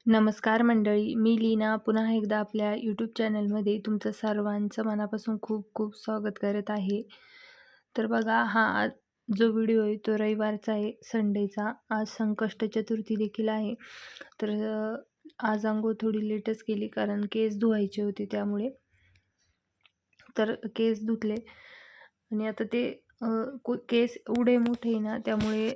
नमस्कार मंडळी, मी लीना पुन्हा एकदा आपल्या यूट्यूब चॅनलमध्ये तुमचं सर्वांचं मनापासून खूप खूप स्वागत करत आहे. तर बघा हा जो व्हिडिओ आहे तो रविवारचा आहे, संडेचा. आज संकष्ट चतुर्थी देखील आहे. तर आज अंघोळ थोडी लेटच केली कारण केस धुवायचे होते त्यामुळे. तर केस धुतले आणि आता ते केस एवढे मोठे आहे ना त्यामुळे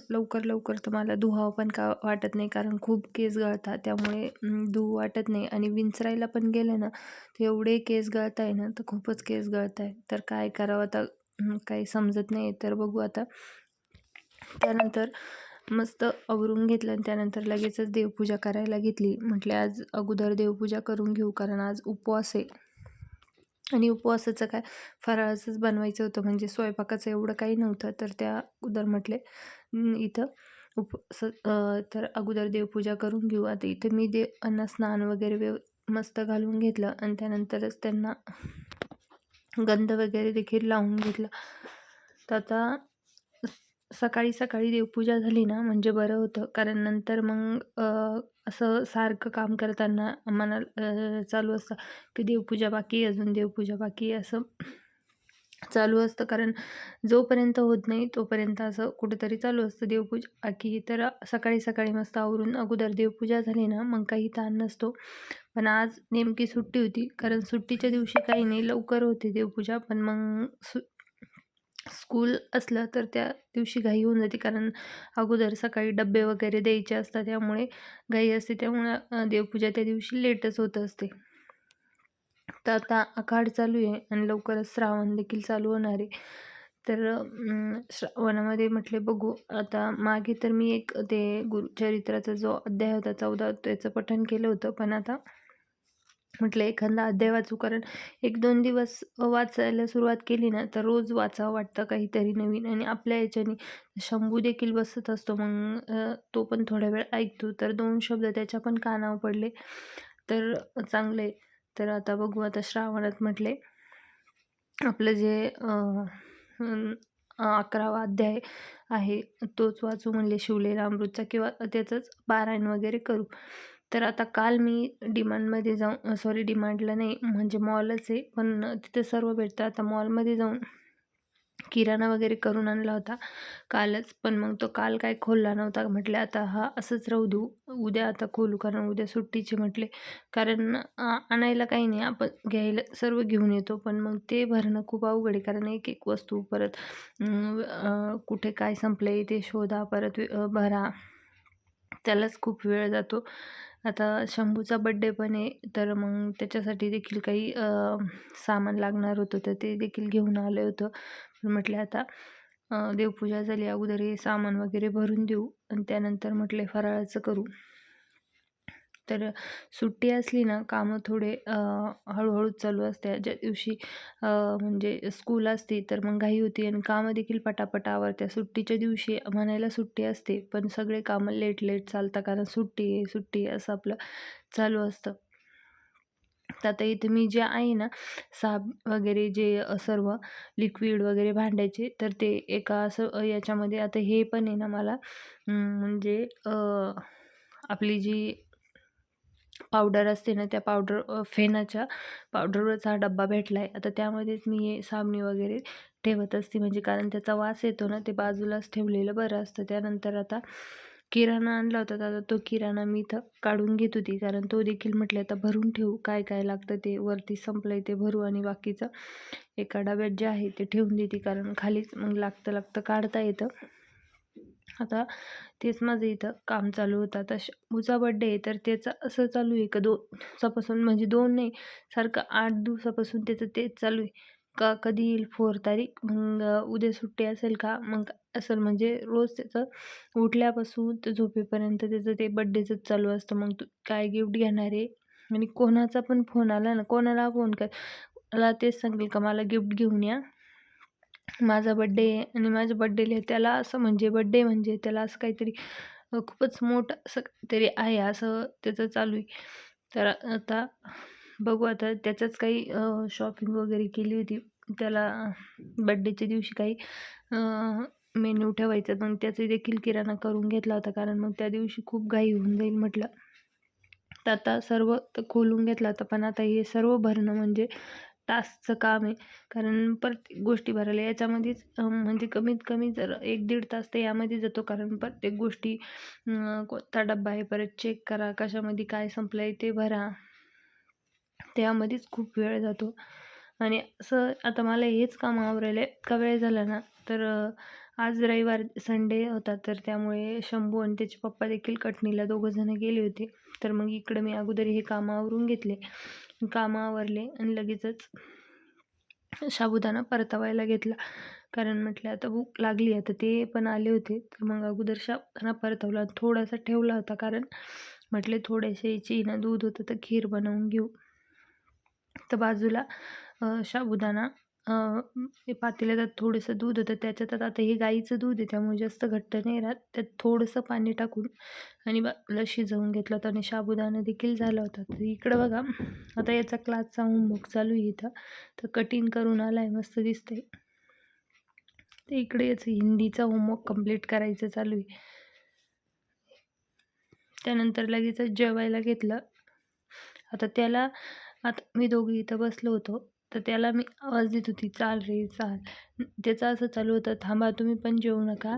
लवकर लवकर तर मला धुवावं पण का वाटत नाही कारण खूप केस गळतात त्यामुळे धुवू वाटत नाही आणि विंचरायला पण गेलं ना तर एवढे केस गळत आहे ना तर खूपच केस गळत आहे. तर काय करावं आता काही समजत नाही. तर बघू आता. त्यानंतर मस्त आवरून घेतलं आणि त्यानंतर लगेचच देवपूजा करायला घेतली. म्हटले आज अगोदर देवपूजा करून घेऊ कारण आज उपवास आहे. आणि उपवासाचं काय फराळाचंच बनवायचं होतं म्हणजे स्वयंपाकाचं एवढं काही नव्हतं. तर त्या अगोदर म्हटले इथं तर अगोदर देवपूजा करून घेऊ. आता इथं मी देवांना स्नान वगैरे मस्त घालून घेतलं आणि त्यानंतरच त्यांना गंध वगैरे देखील लावून घेतलं. तर आता सकाळी सकाळी देवपूजा झाली ना म्हणजे बरं होतं कारण नंतर मग असं सारखं काम करताना मनाला चालू असतं की देवपूजा बाकी आहे, अजून देवपूजा बाकी आहे, असं चालू असतं. कारण जोपर्यंत होत नाही तोपर्यंत असं कुठेतरी चालू असतं देवपूजा बाकी. तर सकाळी सकाळी मस्त आवरून अगोदर देवपूजा झाली ना मग काही ताण नसतो. पण आज नेमकी सुट्टी होती कारण सुट्टीच्या दिवशी काही नाही, लवकर होते देवपूजा. पण मग स्कूल असलं तर त्या दिवशी घाई होऊन जाते कारण अगोदर सकाळी डब्बे वगैरे द्यायचे असतात त्यामुळे घाई असते. त्यामुळे देवपूजा त्या दिवशी लेटच होत असते. तर आता आखाड चालू आहे आणि लवकरच श्रावण देखील चालू होणार आहे. तर श्रावणामध्ये म्हटले बघू आता. मागे तर मी एक ते गुरुचरित्राचा जो अध्याय होता 14 त्याचं पठण केलं होतं. पण आता म्हटलं एखादा अध्याय वाचू कारण 1-2 दिवस वाचायला सुरुवात केली ना तर रोज वाचावं वाटतं काहीतरी नवीन. आणि आपल्या याच्याने शंभू देखील बसत असतो मग तो पण थोडा वेळ ऐकतो. तर 2 शब्द त्याच्या पण कानावर पडले तर चांगले. तर आता बघू आता श्रावणात म्हटले आपलं जे 11वा अध्याय आहे तोच वाचू म्हणले शिवलीलामृतचा किंवा त्याचंच पारायण वगैरे करू. तर आता काल मी डीमार्टमध्ये जाऊन डीमार्टला नाही म्हणजे मॉलच आहे पण तिथं सर्व भेटतं. आता मॉलमध्ये जाऊन किराणा वगैरे करून आणला होता कालच. पण मग तो काल काय खोलला नव्हता. म्हटले आता हा असंच राहू देऊ, उद्या आता खोलू कारण उद्या सुट्टीचे म्हटले. कारण आणायला काही नाही, आपण घ्यायला सर्व घेऊन येतो पण मग ते भरणं खूप अवघड आहे कारण एक एक वस्तू परत कुठे काय संपलंय ते शोधा, परत भरा, त्यालाच खूप वेळ जातो. आता शंभूचा बड्डे पण आहे तर मग त्याच्यासाठी देखील काही सामान लागणार होतं तर ते देखील घेऊन आलं होतं. पण म्हटले आता देवपूजा झाली अगोदर हे सामान वगैरे भरून देऊ आणि त्यानंतर म्हटले फराळाचं करू. तर सुट्टी असली ना कामं थोडे हळूहळूच चालू असते. ज्या दिवशी म्हणजे स्कूल असते तर मग घाई होती आणि कामं देखील पटापट आवरते. सुट्टीच्या दिवशी म्हणायला सुट्टी असते पण सगळे कामं लेट लेट चालतात कारण सुट्टी आहे सुट्टी आहे असं आपलं चालू असतं. तर आता इथे मी जे आहे ना साब वगैरे जे सर्व लिक्विड वगैरे भांड्याचे तर ते एका असं याच्यामध्ये आता हे पण आहे ना मला म्हणजे आपली जी पावडर असते ना त्या फेनाच्या पावडरवरचा हा डब्बा भेटला आहे. आता त्यामध्येच मी हे साबणी वगैरे ठेवत असते म्हणजे कारण त्याचा वास येतो ना ते बाजूलाच ठेवलेलं बरं असतं. त्यानंतर आता किराणा आणला होता तर आता तो किराणा मी इथं काढून घेत होती कारण तो देखील म्हटले आता भरून ठेवू, काय काय लागतं ते वरती संपलंय ते भरू आणि बाकीचं एका डब्यात जे आहे ते ठेवून देते कारण खालीच मग लागतं काढता येतं. आता तेच माझं इथं काम चालू होतं. आता शंभूचा बड्डे आहे तर त्याचं असं चालू आहे का 2 दिवसापासून म्हणजे 2 नाही सारखं 8 दिवसापासून त्याचं तेच चालू आहे का कधी येईल 4 तारीख, मग उद्या सुट्टी असेल का, मग असेल म्हणजे रोज त्याचं उठल्यापासून तर झोपेपर्यंत त्याचं ते बड्डेचंच चालू असतं. मग तू काय गिफ्ट घेणार आहे आणि कोणाचा पण फोन आला ना, कोणाला फोन कर, मला तेच सांगेल का मला गिफ्ट घेऊन या. माझा बड्डे आहे आणि माझ्या बड्डेला त्याला असं म्हणजे बड्डे म्हणजे त्याला असं काहीतरी खूपच मोठं असं काहीतरी आहे असं त्याचं चालू आहे. तर आता बघू आता त्याचंच काही शॉपिंग वगैरे केली होती. त्याला बड्डेच्या दिवशी काही मेन्यू ठेवायचा मग त्याचे देखील किराणा करून घेतला होता कारण मग त्या दिवशी खूप घाई होऊन जाईल म्हटलं. तर आता सर्व खोलून घेतलं होतं, पण आता हे सर्व भरणं म्हणजे टास्कचं काम आहे. कारण प्रत्येक गोष्टी भरायला याच्यामध्येच म्हणजे कमीत कमी जर 1-1.5 तास तर यामध्ये जातो. कारण प्रत्येक गोष्टी कोणता डब्बा आहे, परत चेक करा, कशामध्ये काय संपलं आहे ते भरा. त्यामध्येच खूप वेळ जातो. आणि असं आता मला हेच काम आवरायला इतका वेळ झाला ना, तर आज रविवार संडे होता, तर त्यामुळे शंभू आणि त्याचे पप्पा देखील कटनीला दोघंजणं गेले होते. तर मग इकडं मी अगोदर हे कामं आवरून घेतले. कामं आवरले आणि लगेचच साबुदाणा परतावायला घेतला. कारण म्हटलं आता भूक लागली आहे. तर ते पण आले होते. तर मग अगोदर साबुदाणा परतवला. थोडासा ठेवला होता, कारण म्हटले थोड्याशा याची ना दूध होतं तर खीर बनवून घेऊ. तर बाजूला साबुदाणा पातेल्यात थोडंसं दूध होतं, त्याच्यात आता हे गाईचं दूध आहे त्यामुळे जास्त घट्ट नाही राहत. त्यात थोडंसं पाणी टाकून आणि बाजूला शिजवून घेतलं होतं आणि साबुदाणा देखील झाला होता. तर इकडं बघा, आता याचा क्लासचा होमवर्क चालू आहे इथं. तर कटिंग करून आलाय, मस्त दिसतंय. तर इकडे याचं हिंदीचा होमवर्क कंप्लीट करायचं चालू आहे. त्यानंतर लगेचच जेवायला घेतलं. आता मी दोघी इथं बसलो होतो, तर त्याला मी आवाज देत होती, "चाल रे चाल." त्याचं असं चालू होतं, "थांबा तुम्ही पण जेवू नका.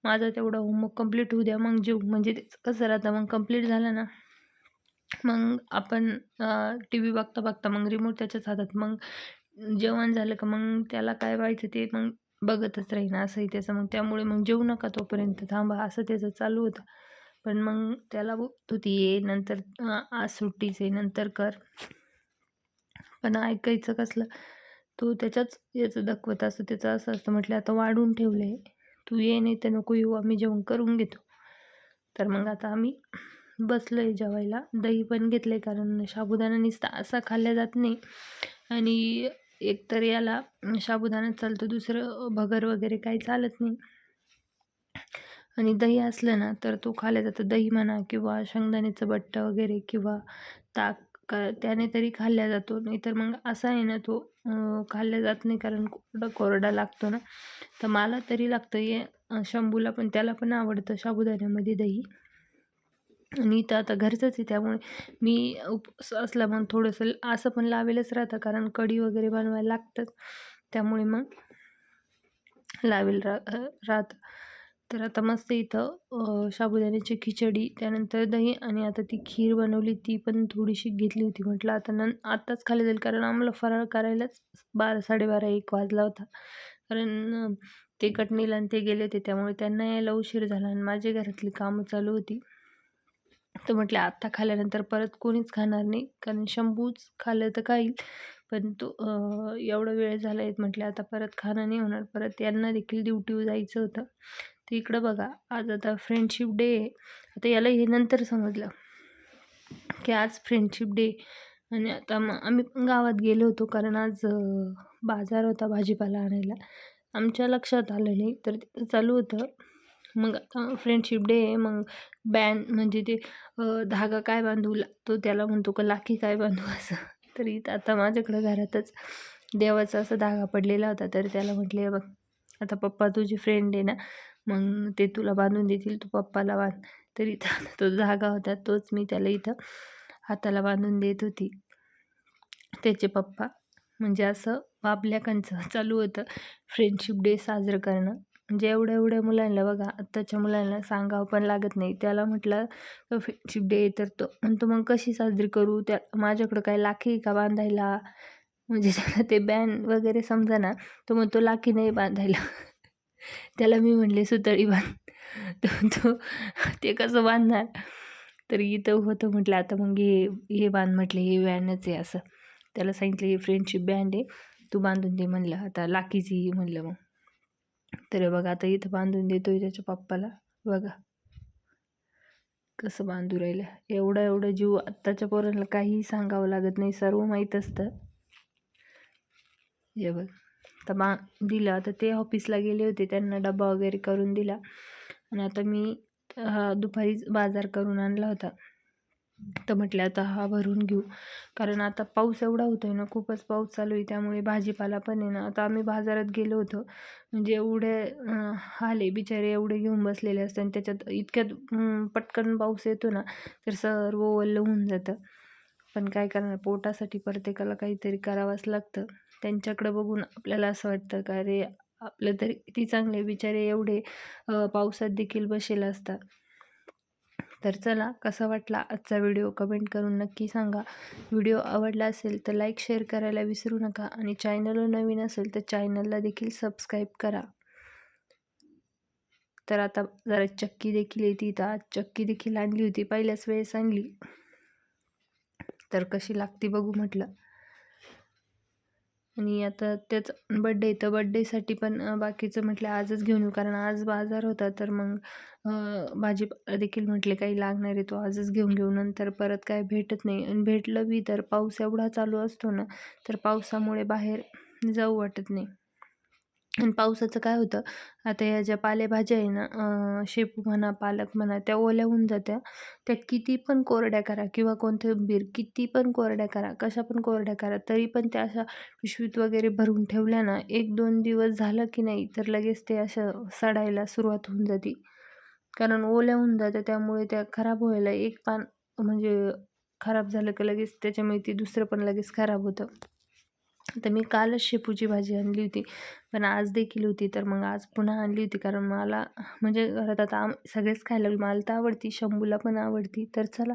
माझा तेवढा होमवर्क कंप्लीट होऊ द्या, मग जेवू." म्हणजे त्याचं कसं राहतं, मग कंप्लीट झालं ना, मग आपण टी-व्ही बघता-बघता मग रिमोट त्याच्याच हातात. मग जेवण झालं का मग त्याला काय व्हायचं ते मग बघतच राहीन, असंही त्याचं. मग त्यामुळे मग जेवू नका तोपर्यंत, थांबा, असं त्याचं चालू होतं. पण मग त्याला बोलत होती, "ये नंतर, आज सुट्टीच आहे, नंतर कर." पण ऐकायचं कसलं, तो त्याच्याच याचं दाखवत असतो. त्याचं असं असतं, म्हटलं आता वाढून ठेवलंय, तू ये नाही तर नको येऊ, आम्ही जेवण करून घेतो. तर मग आता आम्ही बसलोय जेवायला. दही पण घेतलंय, कारण साबुदाणा नुसता असा खाल्ला जात नाही आणि एकतर याला साबुदाणाच चालतो, दुसरं भगर वगैरे काही चालत नाही. आणि दही असलं ना तर तो खाल्ला जातो. दही म्हणा किंवा शेंगदाण्याचं बट्टा वगैरे किंवा ताक, त्याने तरी खाल्ला जातो. नाहीतर मग असा आहे ना, तो खाल्ला जात नाही, कारण कोरडा कोरडा लागतो ना. तर मला तरी लागतं हे, शंभूला पण, त्याला पण आवडतं साबुदाण्यामध्ये दही. आणि इथं आता घरचंच आहे त्यामुळे मी उपवास असला मग थोडंसं असं पण लावेलच राहतं, कारण कढी वगैरे बनवायला लागतंच. त्यामुळे मग लावेल राहतं. तर आता मस्त इथं साबुदाण्याची खिचडी, त्यानंतर दही आणि आता ती खीर बनवली, ती पण थोडीशी घेतली होती. म्हटलं आता आत्ताच खाल्लं जाईल, कारण आम्हाला फराळ करायलाच 12, 12:30, 1 वाजला होता. कारण ते कटनीला आणि ते गेले होते, त्यामुळे त्यांना यायला उशीर झाला आणि माझी घरातली कामं चालू होती. तर म्हटलं आत्ता खाल्ल्यानंतर परत कोणीच खाणार नाही, कारण शंभूच खाल्लं तर खाईल, पण तो एवढा वेळ झाला आहे, म्हटलं आता परत खाणं नाही होणार. परत यांना देखील ड्युटीवर जायचं होतं. तर इकडं बघा, आज आता फ्रेंडशिप डे आहे. आता याला हे नंतर समजलं की आज फ्रेंडशिप डे. आणि आता मग आम्ही पण गावात गेलो होतो, कारण आज बाजार होता भाजीपाला आणायला. आमच्या लक्षात आलं नाही, तर तिथं चालू होतं. मग आता फ्रेंडशिप डे आहे, मग बँड म्हणजे ते धागा काय बांधू तो त्याला म्हणतो का लाखी काय बांधू असं. तर इथं आता माझ्याकडं घरातच देवाचा असा धागा पडलेला होता, तर त्याला म्हटले, "बघ आता पप्पा तुझी फ्रेंड आहे ना, मग ते तुला बांधून देतील, तू पप्पाला बांध." तर इथं तो धागा होता, तोच मी त्याला इथं हाताला बांधून देत होती. त्याचे पप्पा, म्हणजे असं बापलेकांचं चालू होतं फ्रेंडशिप डे साजरं करणं. म्हणजे एवढ्या-एवढ्या मुलांना बघा, आत्ताच्या मुलांना सांगावं पण लागत नाही. त्याला म्हटलं फ्रेंडशिप डे, तर तो म्हणतो मग कशी साजरी करू? त्या माझ्याकडं काय लाखी का बांधायला? म्हणजे त्याला ते बॅन वगैरे समजेना. तो म्हणतो लाखी नाही बांधायला. त्याला मी म्हणले सुतळी बांध. तो ते कसं बांधणार? तर इथं होतं, म्हटलं आता मग हे बांध, म्हटलं हे बॅनच आहे असं. त्याला सांगितलं ही फ्रेंडशिप बँड आहे, तू बांधून दे म्हणलं. आता लाकीची म्हणलं मग. तर बघा आता इथं बांधून देतोय त्याच्या पप्पाला. बघा कसं बांधू राहिलं. एवढा जीव आत्ताच्या पोरांना काहीही सांगावं लागत नाही, सर्व माहीत असतं. हे बघ, आता दिलं. आता ते ऑफिसला गेले होते, त्यांना डबा वगैरे करून दिला. आणि आता मी दुपारीच बाजार करून आणला होता. तर म्हटलं आता हा भरून घेऊ. कारण आता पाऊस एवढा होतोय ना, खूपच पाऊस चालू आहे. त्यामुळे भाजीपाला पण आहे ना, आता आम्ही बाजारात गेलो होतो. म्हणजे एवढे हाल आहे बिचारे, एवढे घेऊन बसलेले असतात आणि त्याच्यात इतक्यात पटकन पाऊस येतो ना, तर सर्व ओलं होऊन जातं. पण काय करणार, पोटासाठी प्रत्येकाला काहीतरी करावंच लागतं. त्यांच्याकडे बघून आपल्याला असं वाटतं का अरे, आपलं तरी किती चांगले बिचारे एवढे पावसात देखील बसेल असतात. तर चला, कसा वाटला आजचा व्हिडिओ कमेंट करून नक्की सांगा. व्हिडिओ आवडला असेल तर लाईक शेअर करायला विसरू नका आणि चॅनलवर नवीन असेल तर चॅनलला देखील सबस्क्राईब करा. तर आता जरा चक्की देखील येते, तर आज चक्की देखील आणली होती, पहिल्याच वेळेस आणली. तर कशी लागते बघू म्हटलं. आणि आता त्याच बड्डे, तर बड्डेसाठी पण बाकीचं म्हटलं आजच घेऊन येऊ, कारण आज बाजार होता. तर मग भाजीपाला देखील म्हटले काही लागणार आहे तो आजच घेऊन घेऊ, नंतर परत काय भेटत नाही. आणि भेटलं बी तर पाऊस एवढा चालू असतो ना, तर पावसामुळे बाहेर जाऊ वाटत नाही. आणि पावसाचं काय होतं, आता ह्या ज्या पालेभाज्या आहे ना, शेपू म्हणा, पालक म्हणा, त्या ओल्या होऊन जात्या. त्या किती पण कोरड्या करा किंवा कोथिंबीर किती पण कोरड्या करा, कशा पण कोरड्या करा, तरी पण त्या अशा पिशवीत वगैरे भरून ठेवल्या ना, 1-2 दिवस झालं की नाही, तर लगेच ते असं सडायला सुरुवात होऊन जाते. कारण ओल्या होऊन जात्या, त्यामुळे त्या खराब व्हायला एक पान म्हणजे खराब झालं की लगेच त्याच्यामुळे ती दुसरं पण लगेच खराब होतं. तर मी कालच शेपूची भाजी आणली होती, पण आज देखील होती. तर मग आज पुन्हा आणली होती, कारण मला म्हणजे घरात आता सगळेच खायला लागले. मला तर आवडती, शंभूला पण आवडती. तर चला.